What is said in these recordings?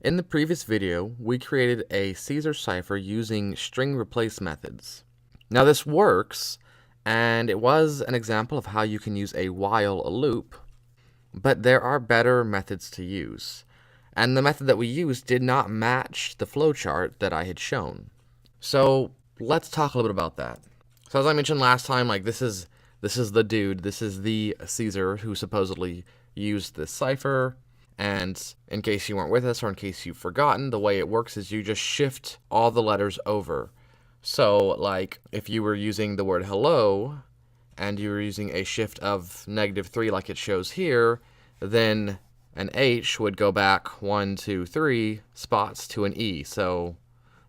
In the previous video, we created a Caesar cipher using string replace methods. Now this works, and it was an example of how you can use a while loop, but there are better methods to use. And the method that we used did not match the flowchart that I had shown. So let's talk a little bit about that. So as I mentioned last time, this is the dude, this is the Caesar who supposedly used this cipher. And in case you weren't with us or in case you've forgotten, the way it works is you just shift all the letters over. So if you were using the word hello and you were using a shift of -3 like it shows here, then an H would go back 1, 2, 3 spots to an E, so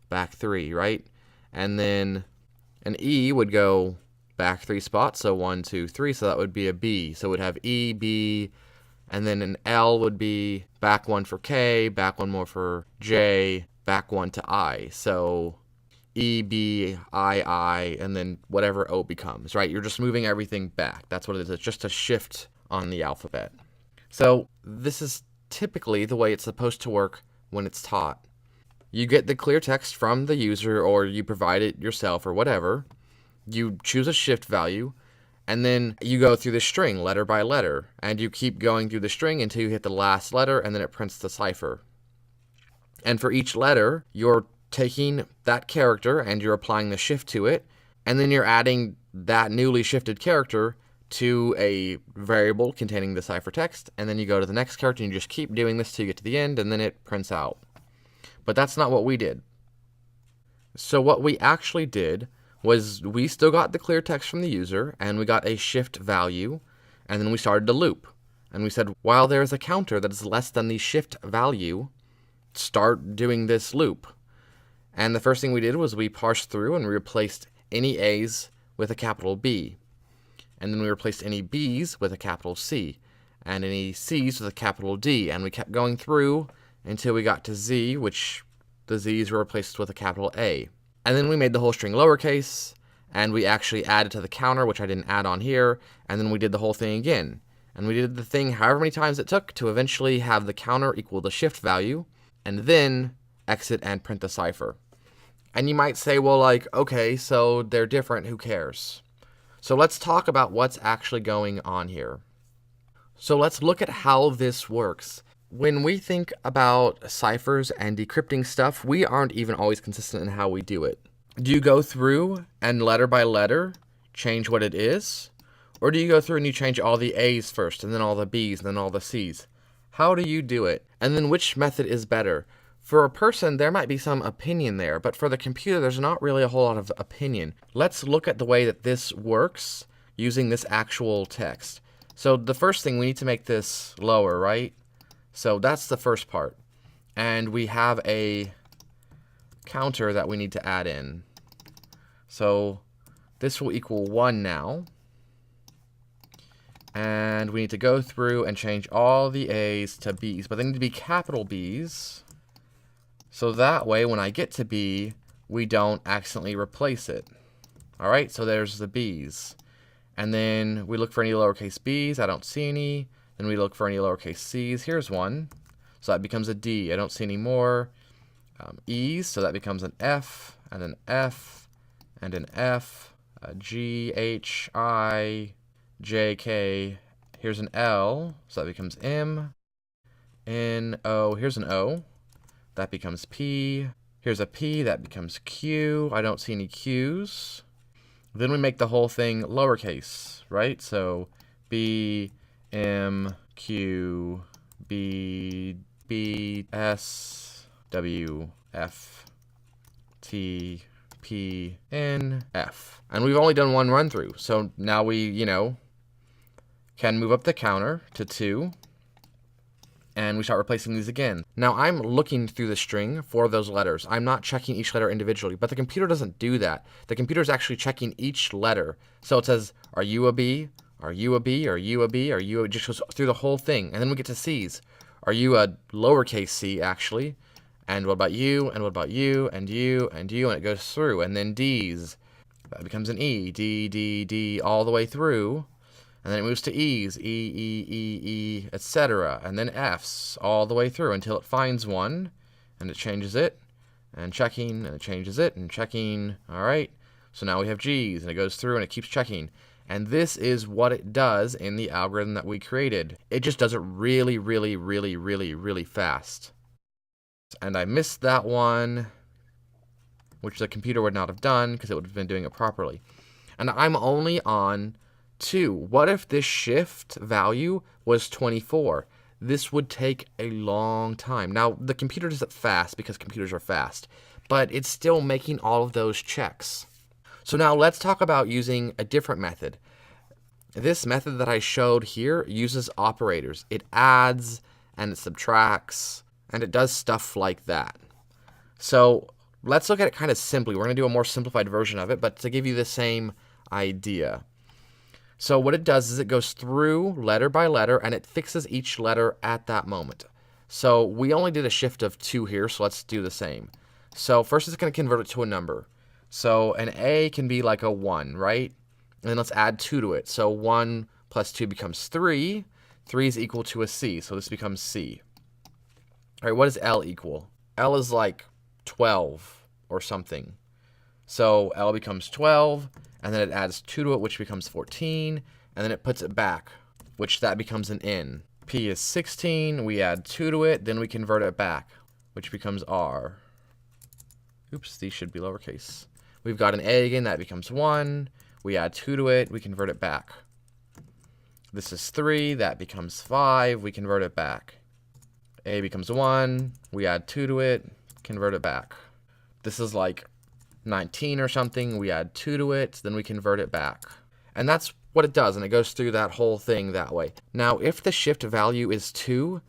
back 3, right? And then an E would go back 3 spots, so 1, 2, 3, so that would be a B. So it would have E, B, and then an L would be back 1 for K, back 1 more for J, back 1 to I. So E, B, I, and then whatever O becomes, right? You're just moving everything back. That's what it is. It's just a shift on the alphabet. So this is typically the way it's supposed to work when it's taught. You get the clear text from the user, or you provide it yourself or whatever. You choose a shift value, and then you go through the string letter by letter, and you keep going through the string until you hit the last letter, and then it prints the cipher. And for each letter, you're taking that character and you're applying the shift to it, and then you're adding that newly shifted character to a variable containing the ciphertext, and then you go to the next character and you just keep doing this till you get to the end, and then it prints out. But that's not what we did. So what we actually did was we still got the clear text from the user, and we got a shift value, and then we started to loop. And we said, while there is a counter that is less than the shift value, start doing this loop. And the first thing we did was we parsed through and we replaced any A's with a capital B. And then we replaced any B's with a capital C, and any C's with a capital D. And we kept going through until we got to Z, which the Z's were replaced with a capital A. And then we made the whole string lowercase, and we actually added to the counter, which I didn't add on here, and then we did the whole thing again. And we did the thing however many times it took to eventually have the counter equal the shift value, and then exit and print the cipher. And you might say, well, okay, so they're different, who cares? So let's talk about what's actually going on here. So let's look at how this works. When we think about ciphers and decrypting stuff, we aren't even always consistent in how we do it. Do you go through and letter by letter change what it is? Or do you go through and you change all the A's first, and then all the B's, and then all the C's? How do you do it? And then which method is better? For a person, there might be some opinion there, but for the computer, there's not really a whole lot of opinion. Let's look at the way that this works using this actual text. So the first thing, we need to make this lower, right? So that's the first part. And we have a counter that we need to add in. So this will equal 1 now. And we need to go through and change all the A's to B's, but they need to be capital B's. So that way, when I get to B, we don't accidentally replace it. All right, so there's the B's. And then we look for any lowercase b's. I don't see any. Then we look for any lowercase c's. Here's one. So that becomes a D. I don't see any more E's. So that becomes an F, and an F, and an F, a G, H, I, J, K. Here's an L. So that becomes M, N, O. Here's an O. That becomes P. Here's a P. That becomes Q. I don't see any Q's. Then we make the whole thing lowercase, right? So B, M, Q, B, B, S, W, F, T, P, N, F. And we've only done one run through. So now we, can move up the counter to 2. And we start replacing these again. Now I'm looking through the string for those letters. I'm not checking each letter individually, but the computer doesn't do that. The computer is actually checking each letter. So it says, are you a B? Are you a B? Are you a B? Are you a... It just goes through the whole thing. And then we get to C's. Are you a lowercase c, actually? And what about you? And what about you? And you? And you? And it goes through. And then D's. That becomes an E. D, D, D, all the way through. And then it moves to E's, E, E, E, E, etc. And then F's all the way through until it finds one. and it changes it, and checking, and it changes it, and checking. All right, so now we have G's, and it goes through and it keeps checking. And this is what it does in the algorithm that we created. It just does it really, really, really, really, really fast. And I missed that one, which the computer would not have done because it would have been doing it properly. And I'm only on 2. What if this shift value was 24? This would take a long time. Now, the computer does it fast because computers are fast, but it's still making all of those checks. So now let's talk about using a different method. This method that I showed here uses operators. It adds and it subtracts and it does stuff like that. So let's look at it kind of simply. We're going to do a more simplified version of it, but to give you the same idea. So what it does is it goes through letter by letter and it fixes each letter at that moment. So we only did a shift of 2 here, so let's do the same. So first it's going to convert it to a number. So an A can be like a 1, right? And then let's add 2 to it. So 1 plus 2 becomes 3. 3 is equal to a C, so this becomes C. All right, what does L equal? L is like 12 or something. So L becomes 12, and then it adds 2 to it, which becomes 14, and then it puts it back, which that becomes an N. P is 16, we add 2 to it, then we convert it back, which becomes R. Oops, these should be lowercase. We've got an A again, that becomes 1. We add 2 to it, we convert it back. This is 3, that becomes 5, we convert it back. A becomes 1, we add 2 to it, convert it back. This is like 19 or something, we add 2 to it, then we convert it back. And that's what it does, and it goes through that whole thing that way. Now, if the shift value is 2,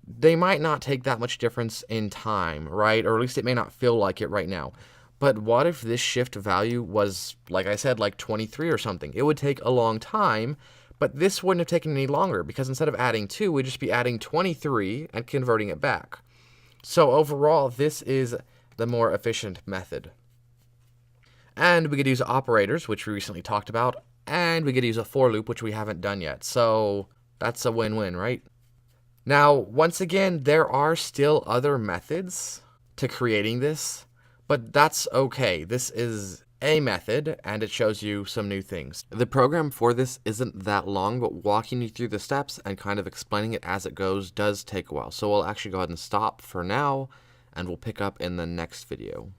they might not take that much difference in time, right? Or at least it may not feel like it right now. But what if this shift value was, like I said, like 23 or something? It would take a long time, but this wouldn't have taken any longer because instead of adding 2, we'd just be adding 23 and converting it back. So overall, this is the more efficient method. And we could use operators, which we recently talked about, and we could use a for loop, which we haven't done yet. So that's a win-win, right? Now, once again, there are still other methods to creating this, but that's okay. This is a method, and it shows you some new things. The program for this isn't that long, but walking you through the steps and kind of explaining it as it goes does take a while. So we'll actually go ahead and stop for now, and we'll pick up in the next video.